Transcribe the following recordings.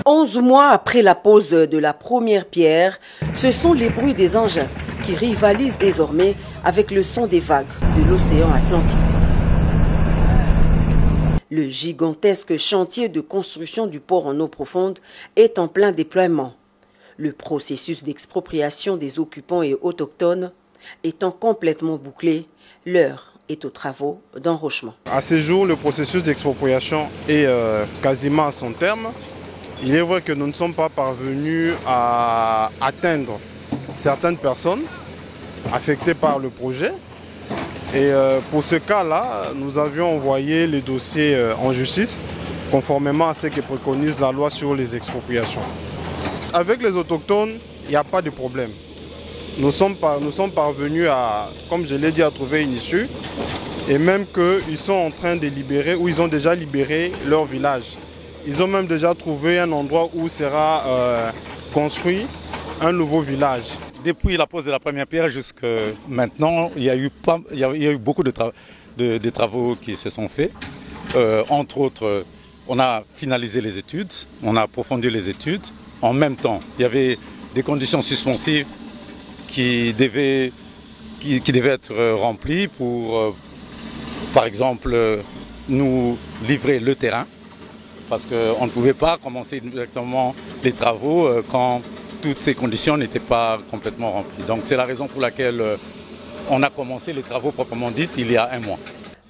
11 mois après la pose de la première pierre, ce sont les bruits des engins qui rivalisent désormais avec le son des vagues de l'océan Atlantique. Le gigantesque chantier de construction du port en eau profonde est en plein déploiement. Le processus d'expropriation des occupants et autochtones étant complètement bouclé, l'heure est aux travaux d'enrochement. À ce jour, le processus d'expropriation est quasiment à son terme. Il est vrai que nous ne sommes pas parvenus à atteindre certaines personnes affectées par le projet. Et pour ce cas-là, nous avions envoyé les dossiers en justice, conformément à ce que préconise la loi sur les expropriations. Avec les autochtones, il n'y a pas de problème. Nous sommes parvenus à, comme je l'ai dit, à trouver une issue. Et même qu'ils sont en train de libérer, ou ils ont déjà libéré leur village. Ils ont même déjà trouvé un endroit où sera construit un nouveau village. Depuis la pose de la première pierre jusqu'à maintenant, il y a eu beaucoup de travaux qui se sont faits. Entre autres, on a finalisé les études, on a approfondi les études. En même temps, il y avait des conditions suspensives qui devaient être remplies pour, par exemple, nous livrer le terrain. Parce qu'on ne pouvait pas commencer directement les travaux quand toutes ces conditions n'étaient pas complètement remplies. Donc c'est la raison pour laquelle on a commencé les travaux proprement dits il y a un mois.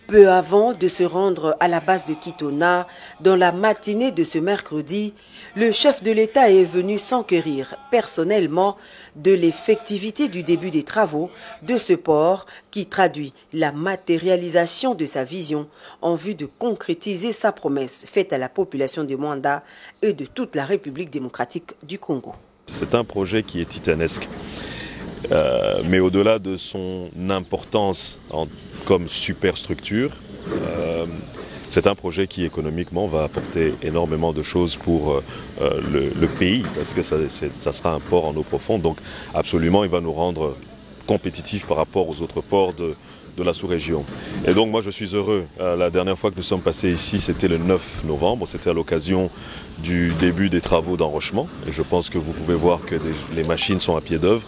Peu avant de se rendre à la base de Kitona, dans la matinée de ce mercredi, le chef de l'État est venu s'enquérir personnellement de l'effectivité du début des travaux de ce port qui traduit la matérialisation de sa vision en vue de concrétiser sa promesse faite à la population de Mwanda et de toute la République démocratique du Congo. C'est un projet qui est titanesque, mais au-delà de son importance comme superstructure, c'est un projet qui économiquement va apporter énormément de choses pour le pays, parce que ça sera un port en eau profonde, donc absolument il va nous rendre compétitifs par rapport aux autres ports de la sous-région. Et donc moi je suis heureux, la dernière fois que nous sommes passés ici c'était le 9 novembre, c'était à l'occasion du début des travaux d'enrochement, et je pense que vous pouvez voir que les machines sont à pied d'œuvre.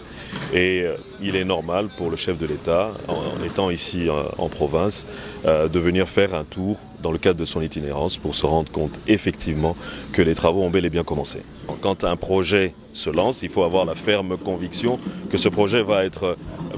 Et il est normal pour le chef de l'État, en étant ici en province, de venir faire un tour dans le cadre de son itinérance pour se rendre compte effectivement que les travaux ont bel et bien commencé. Quand un projet se lance, il faut avoir la ferme conviction que ce projet va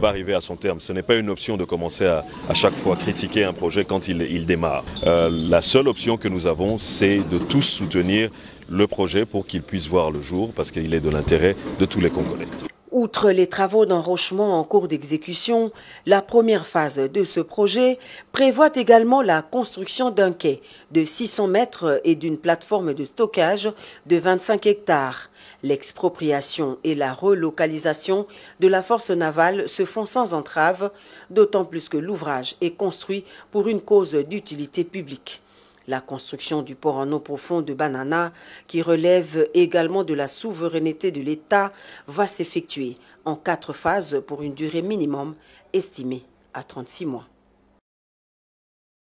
arriver à son terme. Ce n'est pas une option de commencer à chaque fois critiquer un projet quand il démarre. La seule option que nous avons, c'est de tous soutenir le projet pour qu'il puisse voir le jour, parce qu'il est de l'intérêt de tous les Congolais. Outre les travaux d'enrochement en cours d'exécution, la première phase de ce projet prévoit également la construction d'un quai de 600 mètres et d'une plateforme de stockage de 25 hectares. L'expropriation et la relocalisation de la force navale se font sans entrave, d'autant plus que l'ouvrage est construit pour une cause d'utilité publique. La construction du port en eau profonde de Banana, qui relève également de la souveraineté de l'État, va s'effectuer en 4 phases pour une durée minimum estimée à 36 mois.